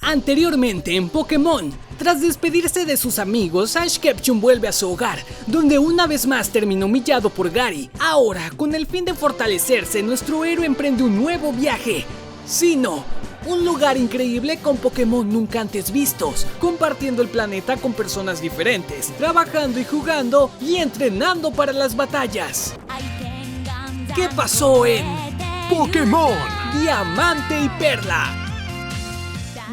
Anteriormente en Pokémon, tras despedirse de sus amigos, Ash Ketchum vuelve a su hogar, donde una vez más terminó humillado por Gary. Ahora, con el fin de fortalecerse, nuestro héroe emprende un nuevo viaje. Sinnoh, un lugar increíble con Pokémon nunca antes vistos, compartiendo el planeta con personas diferentes, trabajando y jugando y entrenando para las batallas. ¿Qué pasó en Pokémon Diamante y Perla?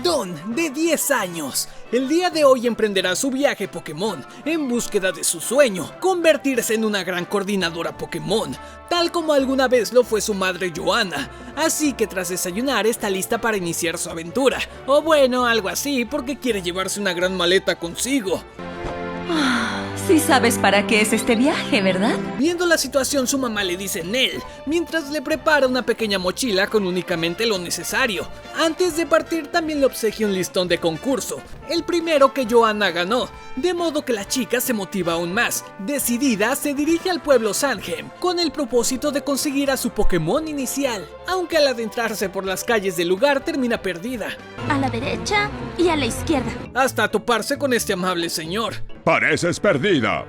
Don, de 10 años, el día de hoy emprenderá su viaje Pokémon en búsqueda de su sueño, convertirse en una gran coordinadora Pokémon, tal como alguna vez lo fue su madre Johanna. Así que tras desayunar está lista para iniciar su aventura, o bueno, algo así, porque quiere llevarse una gran maleta consigo. Sí sabes para qué es este viaje, ¿verdad? Viendo la situación, su mamá le dice Nell, mientras le prepara una pequeña mochila con únicamente lo necesario. Antes de partir también le obsequia un listón de concurso, el primero que Johanna ganó, de modo que la chica se motiva aún más. Decidida, se dirige al pueblo Sandgem, con el propósito de conseguir a su Pokémon inicial, aunque al adentrarse por las calles del lugar termina perdida. A la derecha y a la izquierda. Hasta toparse con este amable señor. Pareces perdida.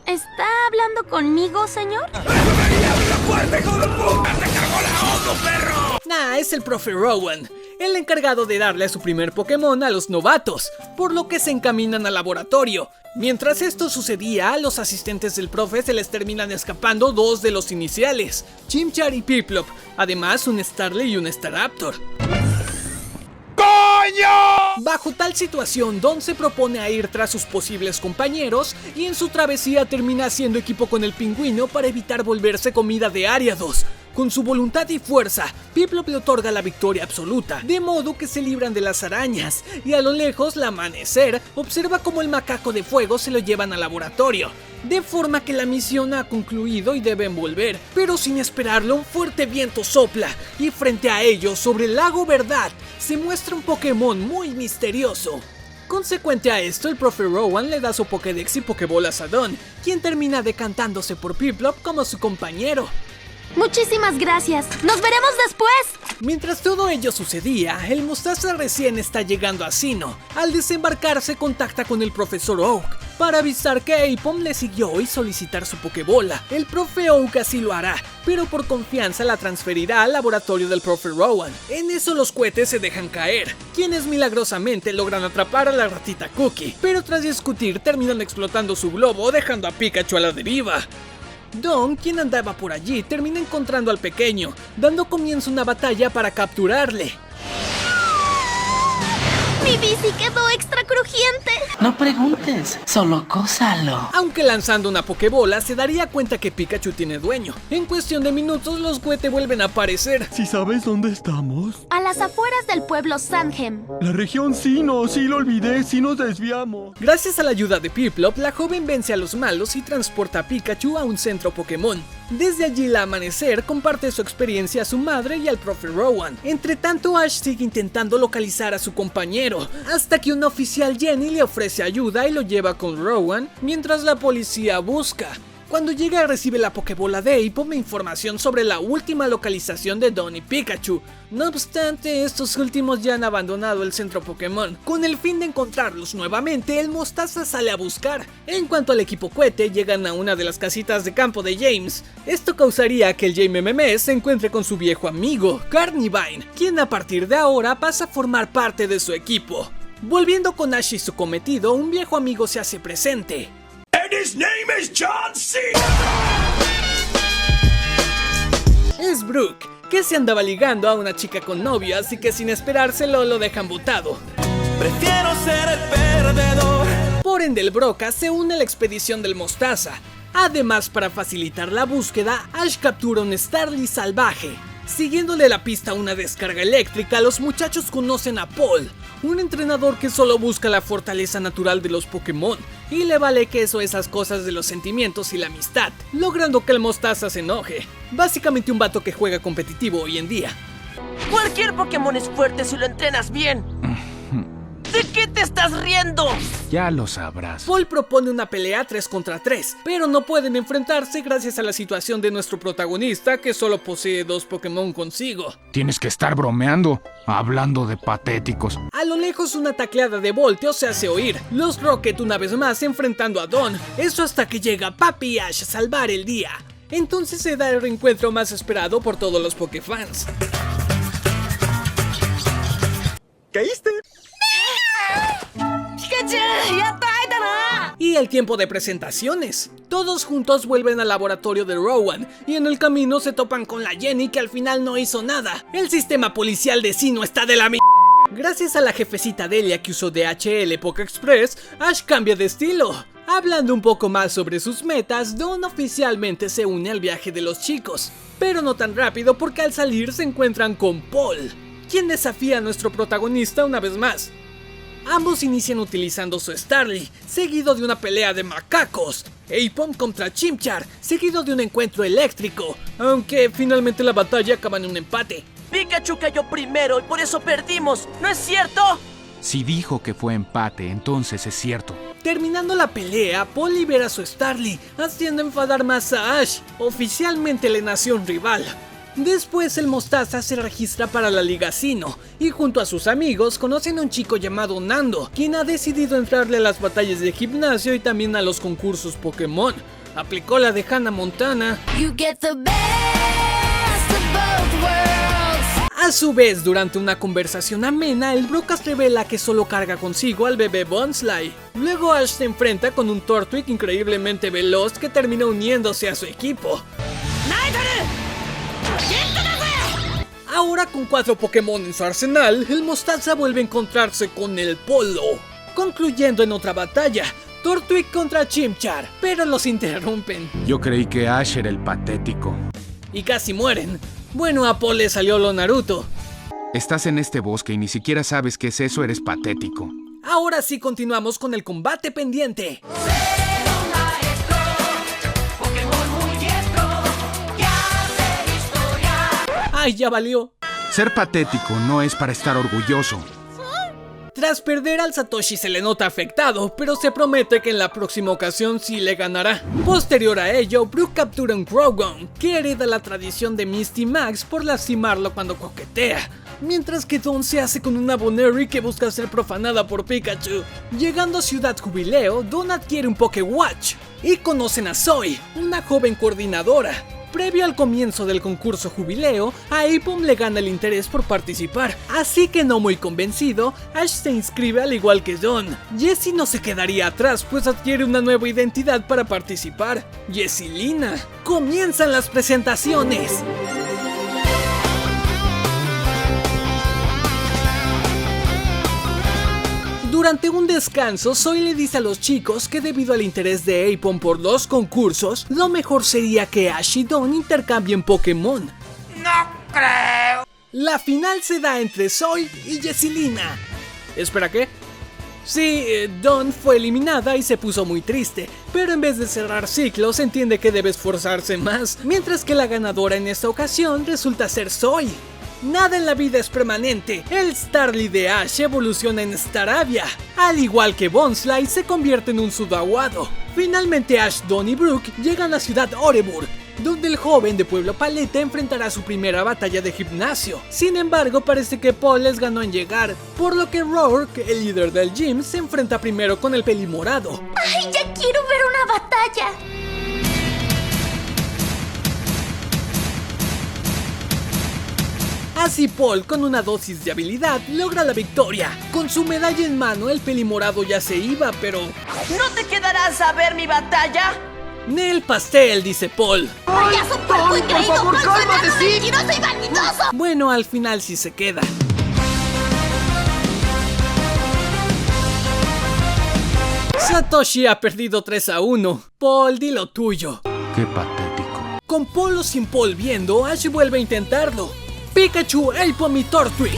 ¿Está hablando conmigo, señor? Nah, es el profe Rowan, el encargado de darle a su primer Pokémon a los novatos, por lo que se encaminan al laboratorio. Mientras esto sucedía, a los asistentes del profe se les terminan escapando dos de los iniciales, Chimchar y Piplup, además un Starly y un Staraptor. Bajo tal situación, Don se propone a ir tras sus posibles compañeros y en su travesía termina haciendo equipo con el pingüino para evitar volverse comida de Ariados. Con su voluntad y fuerza, Piplup le otorga la victoria absoluta, de modo que se libran de las arañas, y a lo lejos, la Amanecer observa cómo el macaco de fuego se lo llevan al laboratorio, de forma que la misión ha concluido y deben volver, pero sin esperarlo un fuerte viento sopla, y frente a ellos, sobre el lago Verdad, se muestra un Pokémon muy misterioso. Consecuente a esto, el profe Rowan le da su Pokédex y Pokébolas a Don, quien termina decantándose por Piplup como su compañero. Muchísimas gracias. ¡Nos veremos después! Mientras todo ello sucedía, el Mostaza recién está llegando a Sinnoh. Al desembarcarse contacta con el profesor Oak para avisar que Aipom le siguió y solicitar su Pokébola. El profe Oak así lo hará, pero por confianza la transferirá al laboratorio del profe Rowan. En eso los cohetes se dejan caer, quienes milagrosamente logran atrapar a la ratita Cookie, pero tras discutir terminan explotando su globo dejando a Pikachu a la deriva. Don, quien andaba por allí, termina encontrando al pequeño, dando comienzo a una batalla para capturarle. ¡Mi bici quedó extra crujiente! No preguntes, solo cósalo. Aunque lanzando una Pokébola se daría cuenta que Pikachu tiene dueño. En cuestión de minutos los cohetes vuelven a aparecer. ¿Sí sabes dónde estamos? A las afueras del pueblo Sandgem. La región Sinnoh, sí lo olvidé, sí nos desviamos. Gracias a la ayuda de Piplup, la joven vence a los malos y transporta a Pikachu a un centro Pokémon. Desde allí la Amanecer comparte su experiencia a su madre y al profe Rowan. Entre tanto, Ash sigue intentando localizar a su compañero, hasta que una oficial Jenny le ofrece ayuda y lo lleva con Rowan, mientras la policía busca. Cuando llega recibe la Pokébola de Aipom e información sobre la última localización de Don y Pikachu. No obstante, estos últimos ya han abandonado el centro Pokémon. Con el fin de encontrarlos nuevamente, el Mostaza sale a buscar. En cuanto al equipo cohete, llegan a una de las casitas de campo de James. Esto causaría que el JMMM se encuentre con su viejo amigo, Carnivine, quien a partir de ahora pasa a formar parte de su equipo. Volviendo con Ash y su cometido, un viejo amigo se hace presente. And his name is John C. Es Brooke, que se andaba ligando a una chica con novio, así que sin esperárselo lo dejan botado. Prefiero ser el perdedor. Por ende, el Broca se une a la expedición del Mostaza. Además, para facilitar la búsqueda, Ash captura un Starly salvaje. Siguiéndole la pista a una descarga eléctrica, los muchachos conocen a Paul, un entrenador que solo busca la fortaleza natural de los Pokémon y le vale queso esas cosas de los sentimientos y la amistad, logrando que el Mostaza se enoje. Básicamente un vato que juega competitivo hoy en día. Cualquier Pokémon es fuerte si lo entrenas bien. ¿De qué te estás riendo? Ya lo sabrás. Paul propone una pelea 3 contra 3, pero no pueden enfrentarse gracias a la situación de nuestro protagonista que solo posee 2 Pokémon consigo. Tienes que estar bromeando, hablando de patéticos. A lo lejos una tacleada de Volteo se hace oír, los Rocket una vez más enfrentando a Dawn, eso hasta que llega Papi y Ash a salvar el día. Entonces se da el reencuentro más esperado por todos los Pokéfans. ¿Caíste? Y el tiempo de presentaciones. Todos juntos vuelven al laboratorio de Rowan y en el camino se topan con la Jenny que al final no hizo nada. El sistema policial de Sinnoh está de la Gracias a la jefecita Delia que usó DHL Poké Express, Ash cambia de estilo. Hablando un poco más sobre sus metas, Dawn oficialmente se une al viaje de los chicos. Pero no tan rápido porque al salir se encuentran con Paul, quien desafía a nuestro protagonista una vez más. Ambos inician utilizando su Starly, seguido de una pelea de macacos. Aipom contra Chimchar, seguido de un encuentro eléctrico, aunque finalmente la batalla acaba en un empate. Pikachu cayó primero y por eso perdimos, ¿no es cierto? Si dijo que fue empate, entonces es cierto. Terminando la pelea, Paul libera su Starly, haciendo enfadar más a Ash. Oficialmente le nació un rival. Después el Mostaza se registra para la Liga Sinnoh y junto a sus amigos conocen a un chico llamado Nando, quien ha decidido entrarle a las batallas de gimnasio y también a los concursos Pokémon. Aplicó la de Hannah Montana. A su vez, durante una conversación amena, el Broadcast revela que solo carga consigo al bebé Bonsly. Luego Ash se enfrenta con un Tortwig increíblemente veloz que termina uniéndose a su equipo. Ahora con 4 Pokémon en su arsenal, el Mostaza vuelve a encontrarse con el Polo, concluyendo en otra batalla, Tortwig contra Chimchar, pero los interrumpen. Yo creí que Ash era el patético. Y casi mueren. Bueno, a Paul le salió lo Naruto. Estás en este bosque y ni siquiera sabes qué es eso, eres patético. Ahora sí continuamos con el combate pendiente. ¡Ay, ya valió! Ser patético no es para estar orgulloso. Tras perder al Satoshi se le nota afectado, pero se promete que en la próxima ocasión sí le ganará. Posterior a ello, Brook captura un Croagunk, que hereda la tradición de Misty Max por lastimarlo cuando coquetea. Mientras que Dawn se hace con una Boneri que busca ser profanada por Pikachu. Llegando a Ciudad Jubileo, Dawn adquiere un Pokewatch y conocen a Zoe, una joven coordinadora. Previo al comienzo del concurso Jubileo, a Aipom le gana el interés por participar, así que no muy convencido, Ash se inscribe al igual que Dawn. Jessie no se quedaría atrás, pues adquiere una nueva identidad para participar, Jessilina. Comienzan las presentaciones. Durante un descanso, Zoe le dice a los chicos que debido al interés de Aipom por 2 concursos, lo mejor sería que Ash y Dawn intercambien Pokémon. No creo. La final se da entre Zoe y Jessilina. ¿Espera qué? Sí, Dawn fue eliminada y se puso muy triste, pero en vez de cerrar ciclos entiende que debe esforzarse más, mientras que la ganadora en esta ocasión resulta ser Zoe. Nada en la vida es permanente, el Starly de Ash evoluciona en Staravia, al igual que Bonsly se convierte en un Sudowoodo. Finalmente Ash, Dawn y Brook llegan a Ciudad Oreburgh, donde el joven de Pueblo Paleta enfrentará su primera batalla de gimnasio. Sin embargo, parece que Paul les ganó en llegar, por lo que Rourke, el líder del gym, se enfrenta primero con el Pelimorado. ¡Ay, ya quiero ver una batalla! Así Paul, con una dosis de habilidad, logra la victoria. Con su medalla en mano, el Pelimorado ya se iba, pero... ¿No te quedarás a ver mi batalla? ¡Nel pastel!, dice Paul. ¡Payaso puerco y creído! favor, ¡Falso, cálmate, enano, sí! mentiroso y vanidoso! Bueno, al final sí se queda. Satoshi ha perdido 3-1. Paul, di lo tuyo. Qué patético. Con Paul o sin Paul viendo, Ash vuelve a intentarlo. Pikachu, Aipom y Tortwig.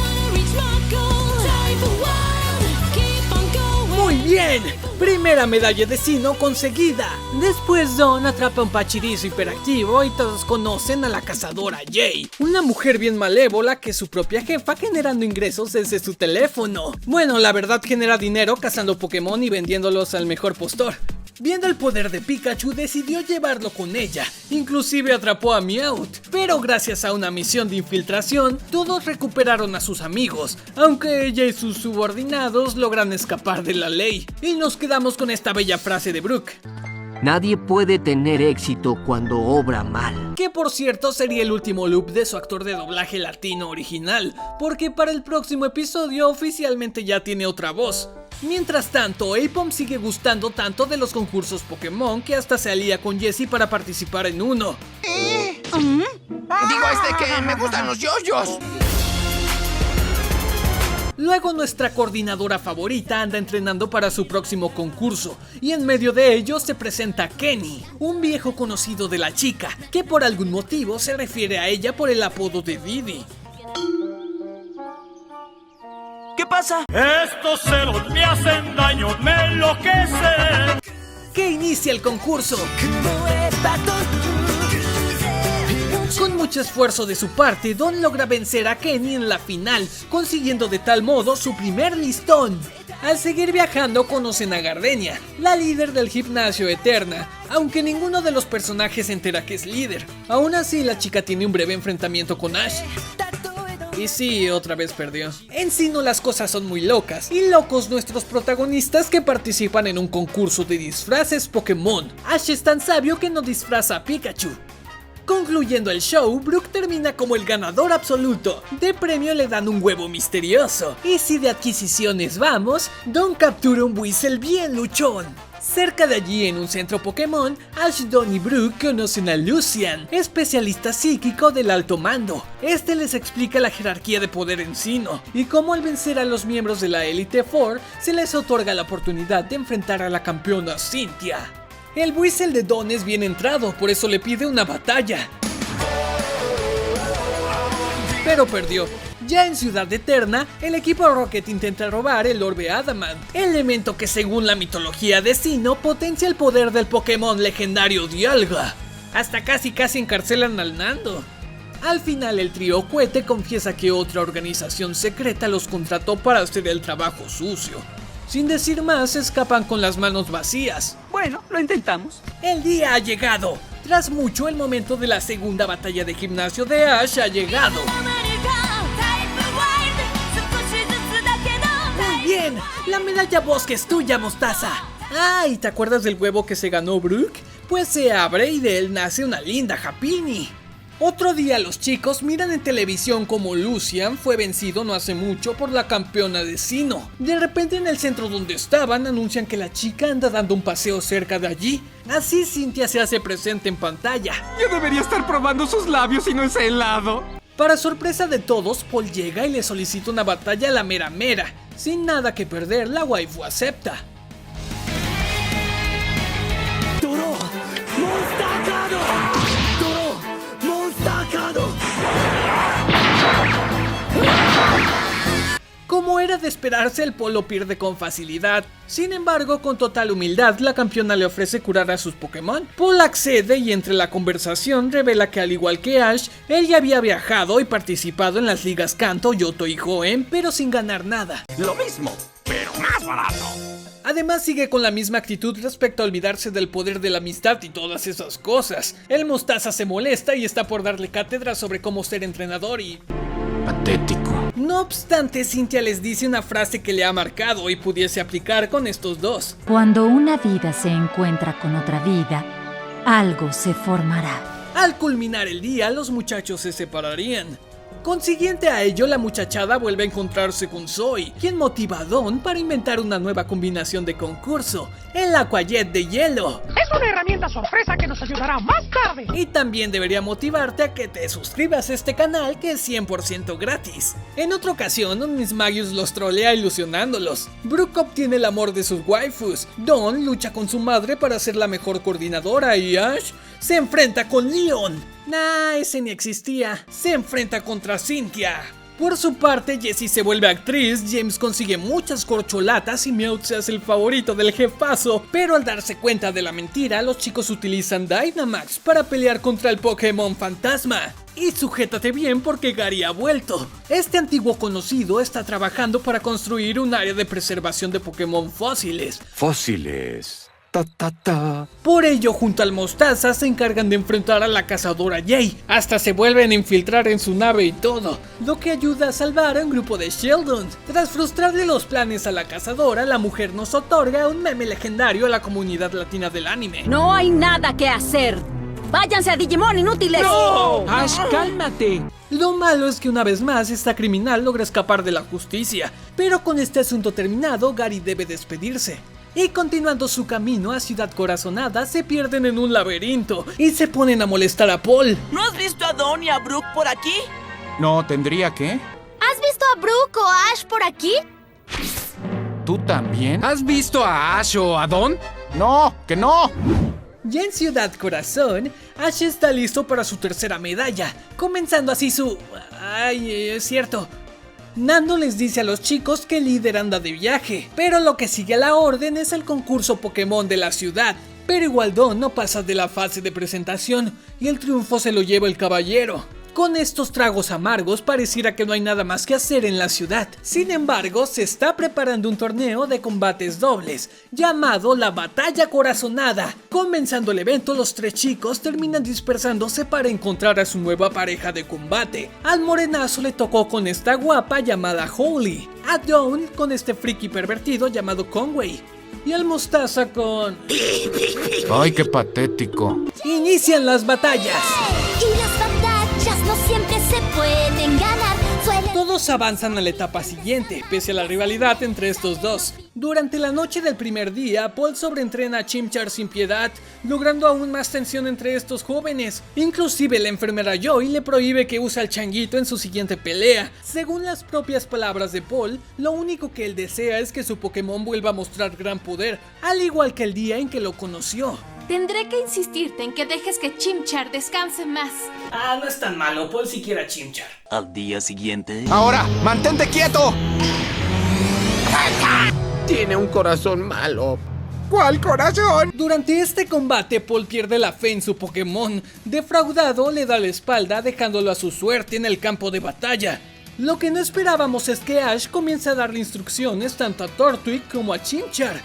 ¡Muy bien! Primera medalla de Sinnoh conseguida. Después Dawn atrapa a un pachirizo hiperactivo y todos conocen a la cazadora Jay, una mujer bien malévola que es su propia jefa generando ingresos desde su teléfono. Bueno, la verdad genera dinero cazando Pokémon y vendiéndolos al mejor postor. Viendo el poder de Pikachu, decidió llevarlo con ella, inclusive atrapó a Meowth, pero gracias a una misión de infiltración, todos recuperaron a sus amigos, aunque ella y sus subordinados logran escapar de la ley. Y nos quedamos con esta bella frase de Brook. Nadie puede tener éxito cuando obra mal. Que por cierto sería el último loop de su actor de doblaje latino original, porque para el próximo episodio oficialmente ya tiene otra voz. Mientras tanto, Aipom sigue gustando tanto de los concursos Pokémon que hasta se alía con Jessie para participar en uno. Digo que me gustan los yoyos. Luego nuestra coordinadora favorita anda entrenando para su próximo concurso, y en medio de ello se presenta Kenny, un viejo conocido de la chica, que por algún motivo se refiere a ella por el apodo de Didi. ¿Qué pasa? Estos celos me hacen daño, me enloquecen. Que inicia el concurso. Con mucho esfuerzo de su parte, Dawn logra vencer a Kenny en la final, consiguiendo de tal modo su primer listón. Al seguir viajando conocen a Gardenia, la líder del gimnasio Eterna, aunque ninguno de los personajes se entera que es líder. Aún así, la chica tiene un breve enfrentamiento con Ash. Y sí, otra vez perdió. En Sinnoh las cosas son muy locas, y locos nuestros protagonistas que participan en un concurso de disfraces Pokémon. Ash es tan sabio que no disfraza a Pikachu. Concluyendo el show, Brook termina como el ganador absoluto. De premio le dan un huevo misterioso. Y si de adquisiciones vamos, Dawn captura un Weasel bien luchón. Cerca de allí, en un centro Pokémon, Ash, Dawn y Brook conocen a Lucian, especialista psíquico del alto mando. Este les explica la jerarquía de poder en Sinnoh, y cómo al vencer a los miembros de la Elite Four, se les otorga la oportunidad de enfrentar a la campeona Cynthia. El Weasel de Dawn es bien entrado, por eso le pide una batalla. Pero perdió. Ya en Ciudad Eterna, el equipo Rocket intenta robar el Orbe Adamant, elemento que según la mitología de Sinnoh potencia el poder del Pokémon legendario Dialga. Hasta casi encarcelan al Nando. Al final el trío Cohete confiesa que otra organización secreta los contrató para hacer el trabajo sucio. Sin decir más, escapan con las manos vacías. Bueno, lo intentamos. El día ha llegado. Tras mucho, el momento de la segunda batalla de gimnasio de Ash ha llegado. Muy bien, la medalla Bosque es tuya, Mostaza. Ah, ¿y te acuerdas del huevo que se ganó Brook? Pues se abre y de él nace una linda Happiny. Otro día los chicos miran en televisión como Lucian fue vencido no hace mucho por la campeona de Sinnoh. De repente en el centro donde estaban anuncian que la chica anda dando un paseo cerca de allí. Así Cynthia se hace presente en pantalla. Yo debería estar probando sus labios y no ese helado. Para sorpresa de todos, Paul llega y le solicita una batalla a la mera mera. Sin nada que perder, la waifu acepta. Como era de esperarse, el Polo pierde con facilidad. Sin embargo, con total humildad, la campeona le ofrece curar a sus Pokémon. Paul accede y entre la conversación revela que al igual que Ash, él ya había viajado y participado en las ligas Kanto, Yoto y Hoenn, pero sin ganar nada. Lo mismo, pero más barato. Además sigue con la misma actitud respecto a olvidarse del poder de la amistad y todas esas cosas. El Mostaza se molesta y está por darle cátedra sobre cómo ser entrenador y... Patético. No obstante, Cynthia les dice una frase que le ha marcado y pudiese aplicar con estos dos. Cuando una vida se encuentra con otra vida, algo se formará. Al culminar el día, los muchachos se separarían. Consiguiente a ello, la muchachada vuelve a encontrarse con Zoe, quien motiva a Dawn para inventar una nueva combinación de concurso, el Aquajet de hielo. Es una herramienta sorpresa que nos ayudará más tarde. Y también debería motivarte a que te suscribas a este canal, que es 100% gratis. En otra ocasión, un Mismagius los trolea ilusionándolos. Brook obtiene el amor de sus waifus. Dawn lucha con su madre para ser la mejor coordinadora y Ash se enfrenta con Leon. Nah, ese ni existía. Se enfrenta contra Cynthia. Por su parte, Jessie se vuelve actriz, James consigue muchas corcholatas y Meowth se hace el favorito del jefazo, pero al darse cuenta de la mentira, los chicos utilizan Dynamax para pelear contra el Pokémon Fantasma. Y sujétate bien porque Gary ha vuelto. Este antiguo conocido está trabajando para construir un área de preservación de Pokémon fósiles. Fósiles. Por ello, junto al Mostaza se encargan de enfrentar a la cazadora Jay, hasta se vuelven a infiltrar en su nave y todo, lo que ayuda a salvar a un grupo de Sheldons. Tras frustrarle los planes a la cazadora, la mujer nos otorga un meme legendario a la comunidad latina del anime. No hay nada que hacer. ¡Váyanse a Digimon, inútiles! ¡No! ¡Ash, cálmate! Lo malo es que una vez más esta criminal logra escapar de la justicia, pero con este asunto terminado, Gary debe despedirse. Y continuando su camino a Ciudad Corazonada, se pierden en un laberinto y se ponen a molestar a Paul. ¿No has visto a Dawn y a Brooke por aquí? No, ¿tendría que? ¿Has visto a Brooke o a Ash por aquí? ¿Tú también? ¿Has visto a Ash o a Dawn? ¡No! ¡Que no! Ya en Ciudad Corazón, Ash está listo para su tercera medalla, comenzando así su... ¡Ay, es cierto! Nando les dice a los chicos que el líder anda de viaje, pero lo que sigue a la orden es el concurso Pokémon de la ciudad. Pero igual Dawn no pasa de la fase de presentación y el triunfo se lo lleva el caballero. Con estos tragos amargos pareciera que no hay nada más que hacer en la ciudad. Sin embargo, se está preparando un torneo de combates dobles, llamado la Batalla Corazonada. Comenzando el evento, los tres chicos terminan dispersándose para encontrar a su nueva pareja de combate. Al morenazo le tocó con esta guapa llamada Holly, a Dawn con este friki pervertido llamado Conway, y al Mostaza con... ¡Ay, qué patético! Inician las batallas. Y las batallas no siempre se pueden ganar. Todos avanzan a la etapa siguiente, pese a la rivalidad entre estos dos. Durante la noche del primer día, Paul sobreentrena a Chimchar sin piedad, logrando aún más tensión entre estos jóvenes. Inclusive la enfermera Joy le prohíbe que use al changuito en su siguiente pelea. Según las propias palabras de Paul, lo único que él desea es que su Pokémon vuelva a mostrar gran poder, al igual que el día en que lo conoció. Tendré que insistirte en que dejes que Chimchar descanse más. Ah, no es tan malo, Paul si quiere a Chimchar. Al día siguiente... ¡Ahora! ¡Mantente quieto! Tiene un corazón malo. ¿Cuál corazón? Durante este combate, Paul pierde la fe en su Pokémon. Defraudado, le da la espalda, dejándolo a su suerte en el campo de batalla. Lo que no esperábamos es que Ash comience a darle instrucciones tanto a Turtwig como a Chimchar.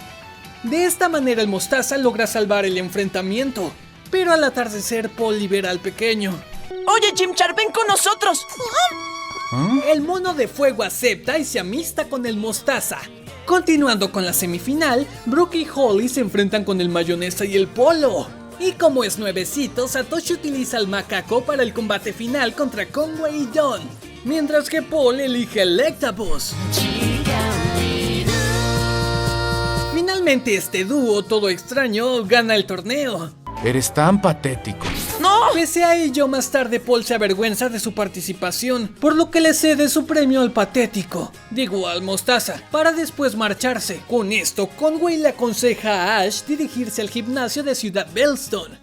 De esta manera el Mostaza logra salvar el enfrentamiento, pero al atardecer Paul libera al pequeño. Oye, Chimchar, ven con nosotros. El mono de fuego acepta y se amista con el Mostaza. Continuando con la semifinal, Brooke y Holly se enfrentan con el Mayonesa y el Polo. Y como es nuevecito, Satoshi utiliza al macaco para el combate final contra Conway y Dawn, mientras que Paul elige el Electabuzz. Finalmente este dúo todo extraño gana el torneo. Eres tan patético. ¡No! Pese a ello, más tarde Paul se avergüenza de su participación, por lo que le cede su premio al patético, digo al Mostaza, para después marcharse. Con esto, Conway le aconseja a Ash dirigirse al gimnasio de Ciudad Bellstone.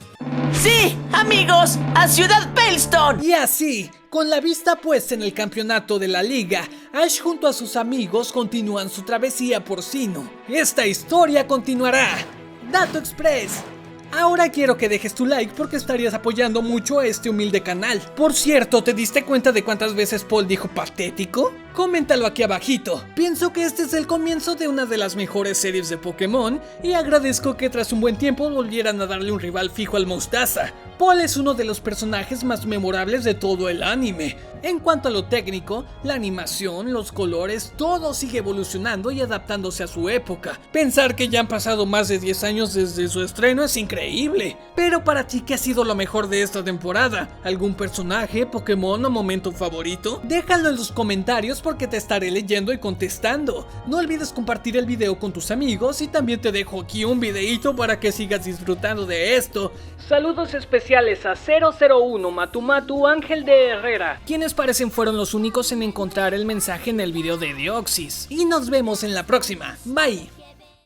¡Sí, amigos! ¡A Ciudad Bellstone! Y así, con la vista puesta en el campeonato de la liga, Ash junto a sus amigos continúan su travesía por Sinnoh. Esta historia continuará. Dato Express. Ahora quiero que dejes tu like porque estarías apoyando mucho a este humilde canal. Por cierto, ¿te diste cuenta de cuántas veces Paul dijo patético? Coméntalo aquí abajito. Pienso que este es el comienzo de una de las mejores series de Pokémon y agradezco que tras un buen tiempo volvieran a darle un rival fijo al Mostaza. Paul es uno de los personajes más memorables de todo el anime. En cuanto a lo técnico, la animación, los colores, todo sigue evolucionando y adaptándose a su época. Pensar que ya han pasado más de 10 años desde su estreno es increíble. Pero para ti, ¿qué ha sido lo mejor de esta temporada? ¿Algún personaje, Pokémon o momento favorito? Déjalo en los comentarios porque te estaré leyendo y contestando. No olvides compartir el video con tus amigos y también te dejo aquí un videito para que sigas disfrutando de esto. Saludos especiales a 001 Matumatu Ángel de Herrera, quienes parecen fueron los únicos en encontrar el mensaje en el video de Deoxys. Y nos vemos en la próxima. Bye.